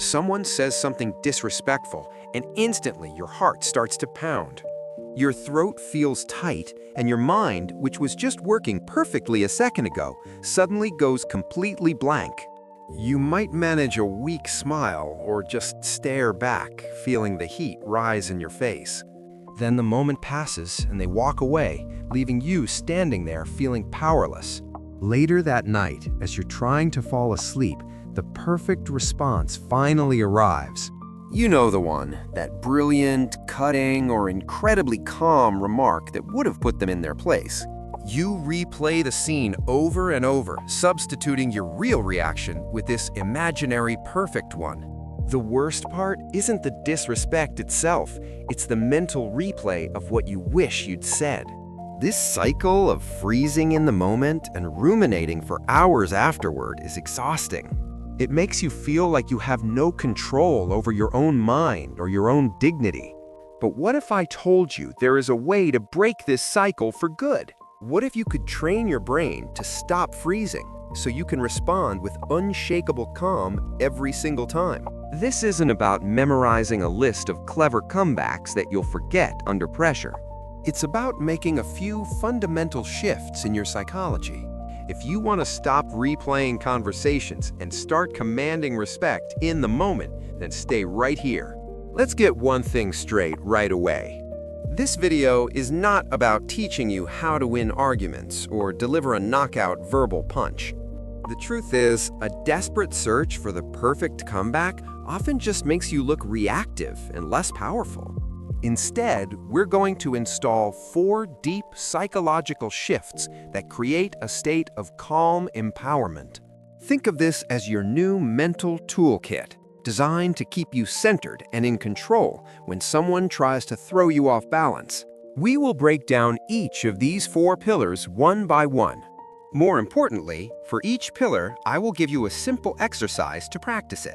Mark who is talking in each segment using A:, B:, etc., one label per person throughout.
A: Someone says something disrespectful, and instantly your heart starts to pound. Your throat feels tight, and your mind, which was just working perfectly a second ago, suddenly goes completely blank. You might manage a weak smile or just stare back, feeling the heat rise in your face. Then the moment passes and they walk away, leaving you standing there feeling powerless. Later that night, as you're trying to fall asleep, the perfect response finally arrives. You know the one, that brilliant, cutting, or incredibly calm remark that would have put them in their place. You replay the scene over and over, substituting your real reaction with this imaginary perfect one. The worst part isn't the disrespect itself, it's the mental replay of what you wish you'd said. This cycle of freezing in the moment and ruminating for hours afterward is exhausting. It makes you feel like you have no control over your own mind or your own dignity. But what if I told you there is a way to break this cycle for good? What if you could train your brain to stop freezing so you can respond with unshakable calm every single time? This isn't about memorizing a list of clever comebacks that you'll forget under pressure. It's about making a few fundamental shifts in your psychology. If you want to stop replaying conversations and start commanding respect in the moment, then stay right here. Let's get one thing straight right away. This video is not about teaching you how to win arguments or deliver a knockout verbal punch. The truth is, a desperate search for the perfect comeback often just makes you look reactive and less powerful. Instead, we're going to install 4 deep psychological shifts that create a state of calm empowerment. Think of this as your new mental toolkit, designed to keep you centered and in control when someone tries to throw you off balance. We will break down each of these 4 pillars one by one. More importantly, for each pillar, I will give you a simple exercise to practice it.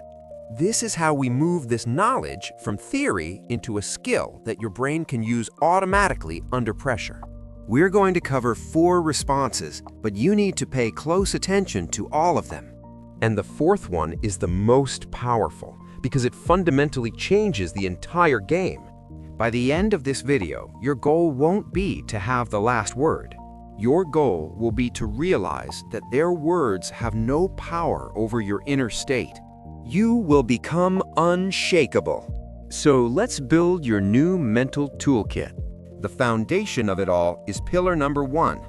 A: This is how we move this knowledge from theory into a skill that your brain can use automatically under pressure. We're going to cover 4 responses, but you need to pay close attention to all of them. And the 4th one is the most powerful because it fundamentally changes the entire game. By the end of this video, your goal won't be to have the last word. Your goal will be to realize that their words have no power over your inner state. You will become unshakable. So let's build your new mental toolkit. The foundation of it all is pillar number 1.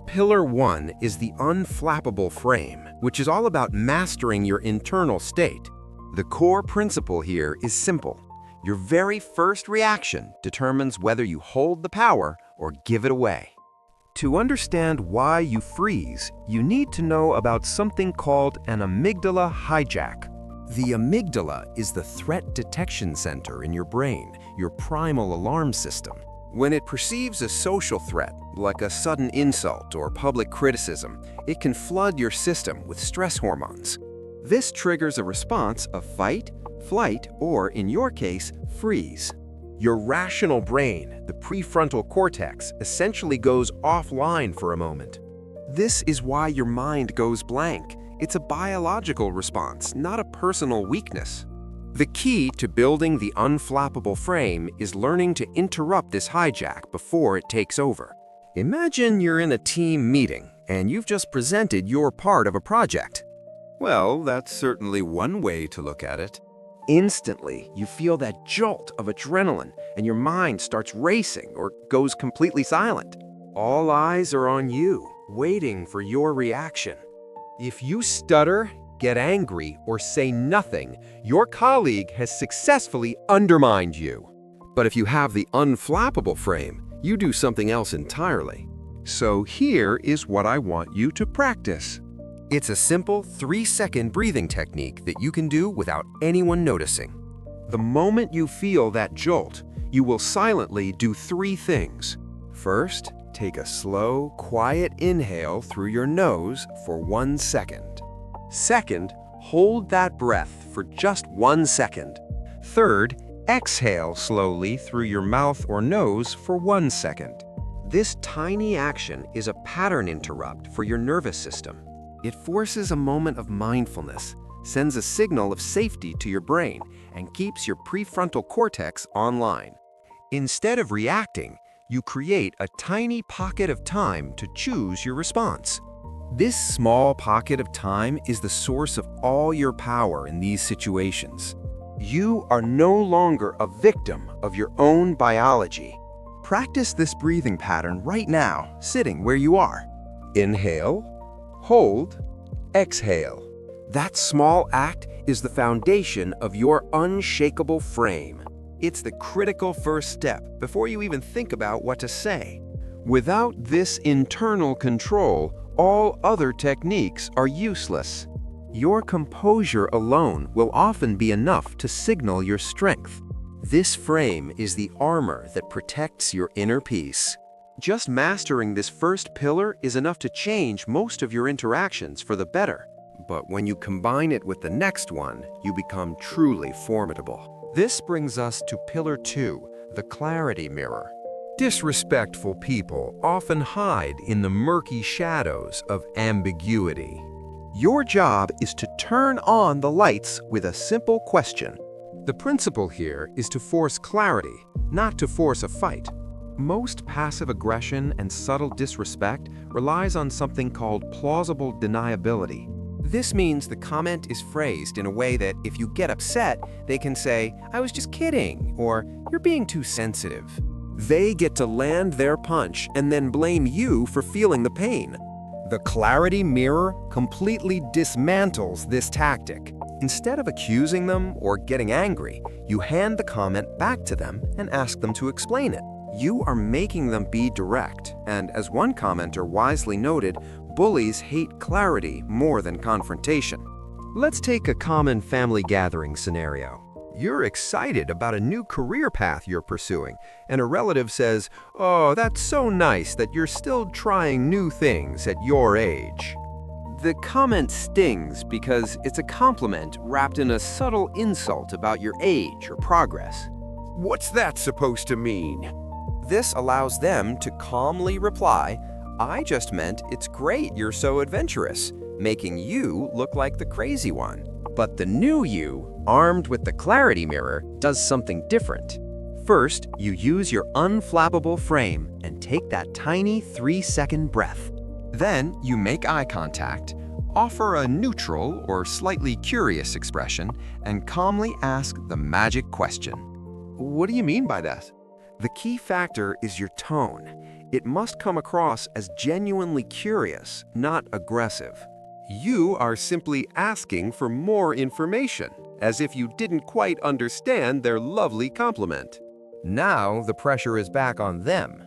A: Pillar 1 is the Unflappable Frame, which is all about mastering your internal state. The core principle here is simple. Your very first reaction determines whether you hold the power or give it away. To understand why you freeze, you need to know about something called an amygdala hijack. The amygdala is the threat detection center in your brain, your primal alarm system. When it perceives a social threat, like a sudden insult or public criticism, it can flood your system with stress hormones. This triggers a response of fight, flight, or in your case, freeze. Your rational brain, the prefrontal cortex, essentially goes offline for a moment. This is why your mind goes blank. It's a biological response, not a personal weakness. The key to building the unflappable frame is learning to interrupt this hijack before it takes over. Imagine you're in a team meeting and you've just presented your part of a project. Well, that's certainly one way to look at it. Instantly, you feel that jolt of adrenaline and your mind starts racing or goes completely silent. All eyes are on you, waiting for your reaction. If you stutter, get angry, or say nothing, your colleague has successfully undermined you. But if you have the unflappable frame, you do something else entirely. So here is what I want you to practice. It's a simple 3-second breathing technique that you can do without anyone noticing. The moment you feel that jolt, you will silently do 3 things. First, take a slow, quiet inhale through your nose for 1 second. Second, hold that breath for just 1 second. Third, exhale slowly through your mouth or nose for 1 second. This tiny action is a pattern interrupt for your nervous system. It forces a moment of mindfulness, sends a signal of safety to your brain and keeps your prefrontal cortex online. Instead of reacting, you create a tiny pocket of time to choose your response. This small pocket of time is the source of all your power in these situations. You are no longer a victim of your own biology. Practice this breathing pattern right now, sitting where you are. Inhale, hold, exhale. That small act is the foundation of your unshakable frame. It's the critical first step before you even think about what to say. Without this internal control, all other techniques are useless. Your composure alone will often be enough to signal your strength. This frame is the armor that protects your inner peace. Just mastering this first pillar is enough to change most of your interactions for the better. But when you combine it with the next one, you become truly formidable. This brings us to Pillar 2, the clarity mirror. Disrespectful people often hide in the murky shadows of ambiguity. Your job is to turn on the lights with a simple question. The principle here is to force clarity, not to force a fight. Most passive aggression and subtle disrespect relies on something called plausible deniability. This means the comment is phrased in a way that if you get upset, they can say, "I was just kidding," or "You're being too sensitive." They get to land their punch and then blame you for feeling the pain. The clarity mirror completely dismantles this tactic. Instead of accusing them or getting angry, you hand the comment back to them and ask them to explain it. You are making them be direct, and as one commenter wisely noted, bullies hate clarity more than confrontation. Let's take a common family gathering scenario. You're excited about a new career path you're pursuing, and a relative says, "Oh, that's so nice that you're still trying new things at your age." The comment stings because it's a compliment wrapped in a subtle insult about your age or progress. "What's that supposed to mean?" This allows them to calmly reply, "I just meant it's great you're so adventurous," making you look like the crazy one. But the new you, armed with the clarity mirror, does something different. First, you use your unflappable frame and take that tiny 3-second breath. Then, you make eye contact, offer a neutral or slightly curious expression, and calmly ask the magic question. What do you mean by that? The key factor is your tone. It must come across as genuinely curious, not aggressive. You are simply asking for more information, as if you didn't quite understand their lovely compliment. Now the pressure is back on them.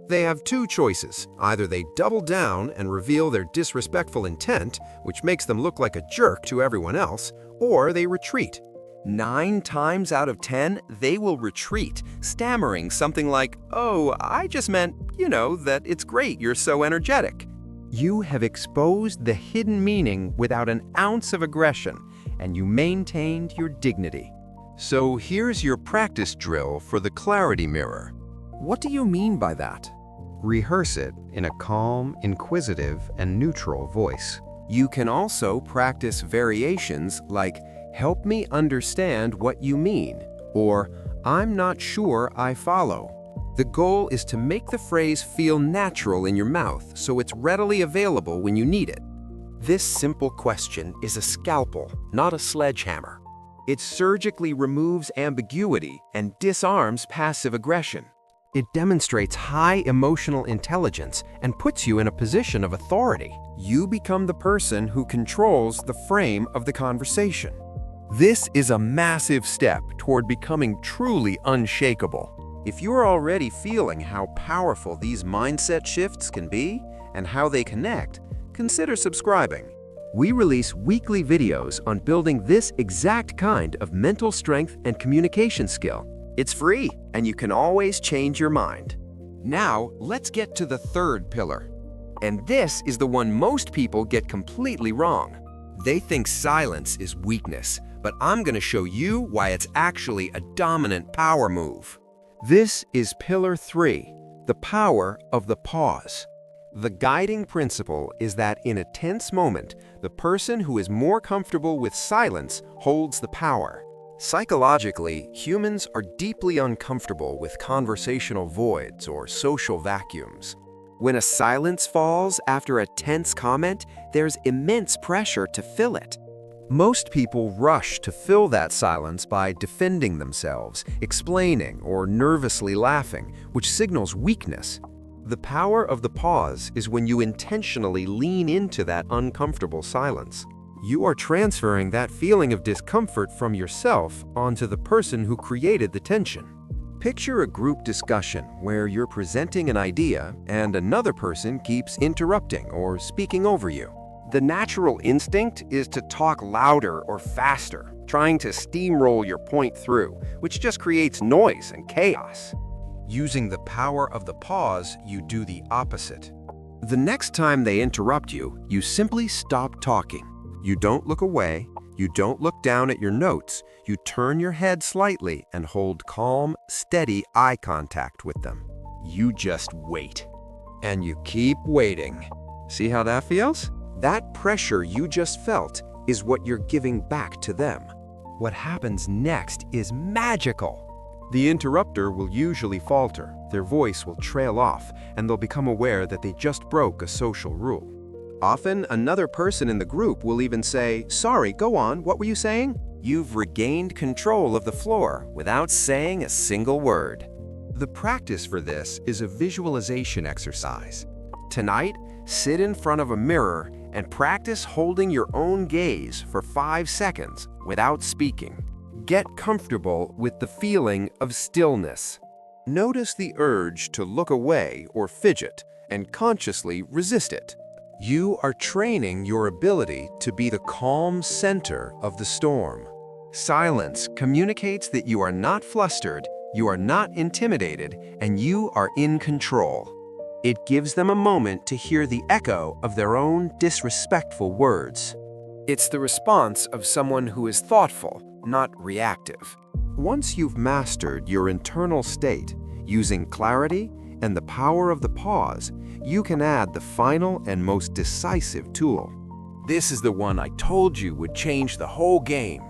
A: They have two choices. Either they double down and reveal their disrespectful intent, which makes them look like a jerk to everyone else, or they retreat. 9 times out of 10, they will retreat, stammering something like, "Oh, I just meant, that it's great you're so energetic." You have exposed the hidden meaning without an ounce of aggression, and you maintained your dignity. So here's your practice drill for the clarity mirror. What do you mean by that? Rehearse it in a calm, inquisitive, and neutral voice. You can also practice variations like, "Help me understand what you mean," or "I'm not sure I follow." The goal is to make the phrase feel natural in your mouth so it's readily available when you need it. This simple question is a scalpel, not a sledgehammer. It surgically removes ambiguity and disarms passive aggression. It demonstrates high emotional intelligence and puts you in a position of authority. You become the person who controls the frame of the conversation. This is a massive step toward becoming truly unshakable. If you're already feeling how powerful these mindset shifts can be and how they connect, consider subscribing. We release weekly videos on building this exact kind of mental strength and communication skill. It's free, and you can always change your mind. Now, let's get to the third pillar. And this is the one most people get completely wrong. They think silence is weakness, but I'm going to show you why it's actually a dominant power move. This is Pillar 3, the power of the pause. The guiding principle is that in a tense moment, The person who is more comfortable with silence holds the power. Psychologically, humans are deeply uncomfortable with conversational voids or social vacuums. When a silence falls after a tense comment, there's immense pressure to fill it. Most people rush to fill that silence by defending themselves, explaining, or nervously laughing, which signals weakness. The power of the pause is when you intentionally lean into that uncomfortable silence. You are transferring that feeling of discomfort from yourself onto the person who created the tension. Picture a group discussion where you're presenting an idea and another person keeps interrupting or speaking over you. The natural instinct is to talk louder or faster, trying to steamroll your point through, which just creates noise and chaos. Using the power of the pause, you do the opposite. The next time they interrupt you, you simply stop talking. You don't look away, you don't look down at your notes, you turn your head slightly and hold calm, steady eye contact with them. You just wait. And you keep waiting. See how that feels? That pressure you just felt is what you're giving back to them. What happens next is magical. The interrupter will usually falter, their voice will trail off, and they'll become aware that they just broke a social rule. Often, another person in the group will even say, "Sorry, go on, what were you saying?" You've regained control of the floor without saying a single word. The practice for this is a visualization exercise. Tonight, sit in front of a mirror and practice holding your own gaze for 5 seconds without speaking. Get comfortable with the feeling of stillness. Notice the urge to look away or fidget and consciously resist it. You are training your ability to be the calm center of the storm. Silence communicates that you are not flustered, you are not intimidated, and you are in control. It gives them a moment to hear the echo of their own disrespectful words. It's the response of someone who is thoughtful, not reactive. Once you've mastered your internal state, using clarity and the power of the pause, you can add the final and most decisive tool. This is the one I told you would change the whole game.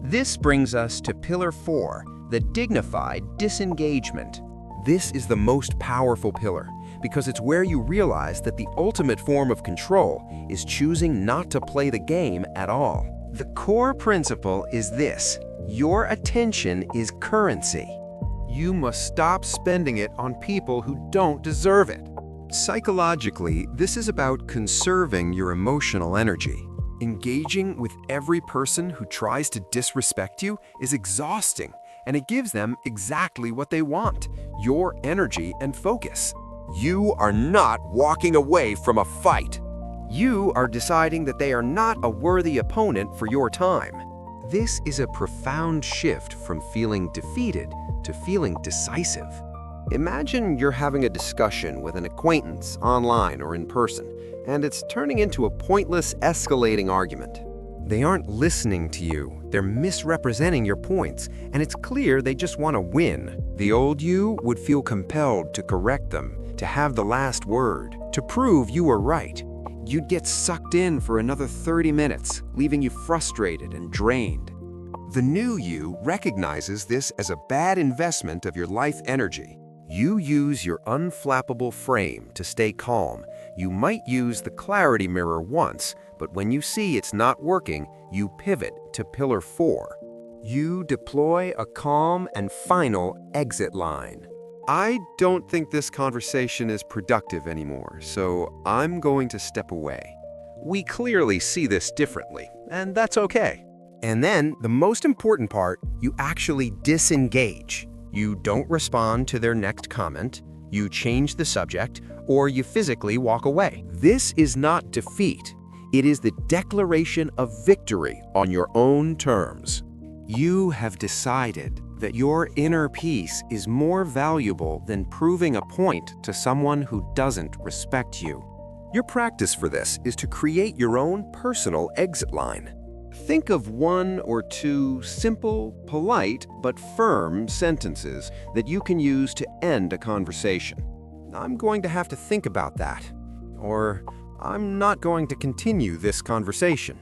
A: This brings us to Pillar 4, the Dignified Disengagement. This is the most powerful pillar because it's where you realize that the ultimate form of control is choosing not to play the game at all. The core principle is this: your attention is currency. You must stop spending it on people who don't deserve it. Psychologically, this is about conserving your emotional energy. Engaging with every person who tries to disrespect you is exhausting, and it gives them exactly what they want: your energy and focus. You are not walking away from a fight. You are deciding that they are not a worthy opponent for your time. This is a profound shift from feeling defeated to feeling decisive. Imagine you're having a discussion with an acquaintance online or in person, and it's turning into a pointless, escalating argument. They aren't listening to you, they're misrepresenting your points, and it's clear they just want to win. The old you would feel compelled to correct them, to have the last word, to prove you were right. You'd get sucked in for another 30 minutes, leaving you frustrated and drained. The new you recognizes this as a bad investment of your life energy. You use your unflappable frame to stay calm. You might use the clarity mirror once, but when you see it's not working, you pivot to Pillar 4. You deploy a calm and final exit line. I don't think this conversation is productive anymore, so I'm going to step away. We clearly see this differently, and that's okay. And then, the most important part, you actually disengage. You don't respond to their next comment, you change the subject, or you physically walk away. This is not defeat. It is the declaration of victory on your own terms. You have decided that your inner peace is more valuable than proving a point to someone who doesn't respect you. Your practice for this is to create your own personal exit line. Think of 1 or 2 simple, polite, but firm sentences that you can use to end a conversation. I'm going to have to think about that. Or I'm not going to continue this conversation.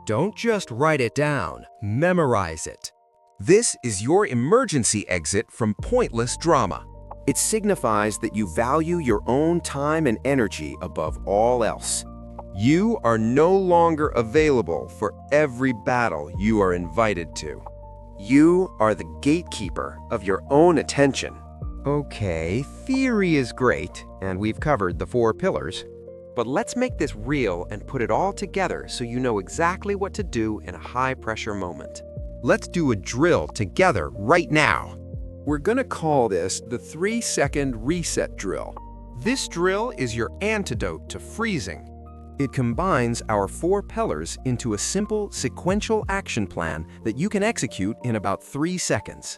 B: Don't just write it down, memorize it.
A: This is your emergency exit from pointless drama. It signifies that you value your own time and energy above all else. You are no longer available for every battle you are invited to. You are the gatekeeper of your own attention. Okay, theory is great, and we've covered the 4 pillars. But let's make this real and put it all together so you know exactly what to do in a high-pressure moment. Let's do a drill together right now. We're gonna call this the 3-second reset drill. This drill is your antidote to freezing. It combines our 4 pillars into a simple sequential action plan that you can execute in about 3 seconds.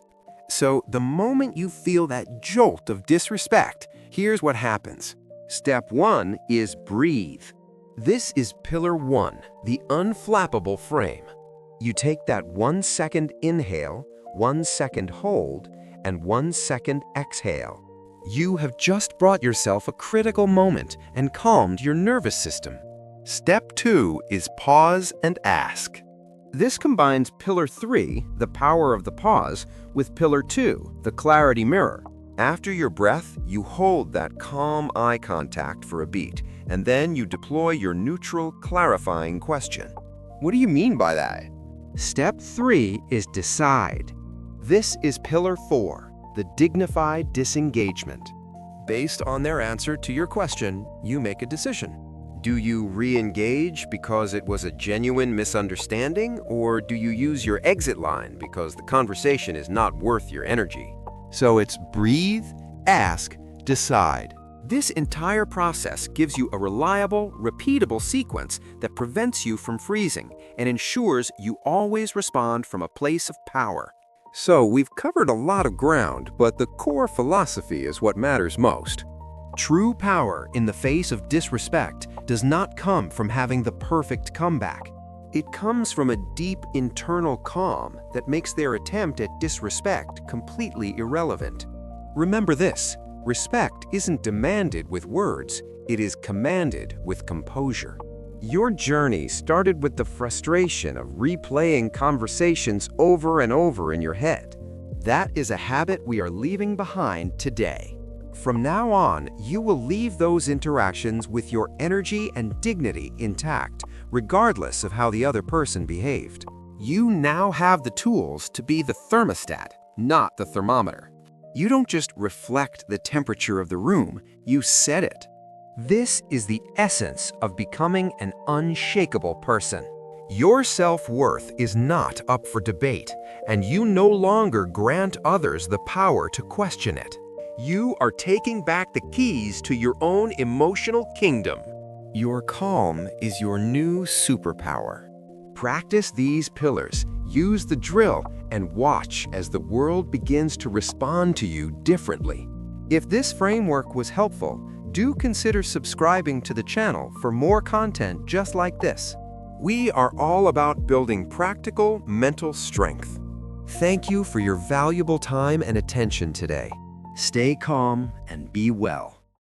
A: So the moment you feel that jolt of disrespect, here's what happens. Step 1 is breathe. This is pillar 1, the unflappable frame. You take that 1-second inhale, 1-second hold, and 1-second exhale. You have just brought yourself a critical moment and calmed your nervous system. Step 2 is pause and ask. This combines pillar 3, the power of the pause, with pillar 2, the clarity mirror. After your breath, you hold that calm eye contact for a beat, and then you deploy your neutral, clarifying question. What do you mean by that? Step 3 is decide. This is pillar 4, the dignified disengagement. Based on their answer to your question, you make a decision. Do you re-engage because it was a genuine misunderstanding, or do you use your exit line because the conversation is not worth your energy? So it's breathe, ask, decide. This entire process gives you a reliable, repeatable sequence that prevents you from freezing and ensures you always respond from a place of power. So we've covered a lot of ground, but the core philosophy is what matters most. True power in the face of disrespect does not come from having the perfect comeback. It comes from a deep internal calm that makes their attempt at disrespect completely irrelevant. Remember this, respect isn't demanded with words, it is commanded with composure. Your journey started with the frustration of replaying conversations over and over in your head. That is a habit we are leaving behind today. From now on, you will leave those interactions with your energy and dignity intact, regardless of how the other person behaved. You now have the tools to be the thermostat, not the thermometer. You don't just reflect the temperature of the room, you set it. This is the essence of becoming an unshakable person. Your self-worth is not up for debate, and you no longer grant others the power to question it. You are taking back the keys to your own emotional kingdom. Your calm is your new superpower. Practice these pillars, use the drill, and watch as the world begins to respond to you differently. If this framework was helpful, do consider subscribing to the channel for more content just like this. We are all about building practical mental strength. Thank you for your valuable time and attention today. Stay calm and be well.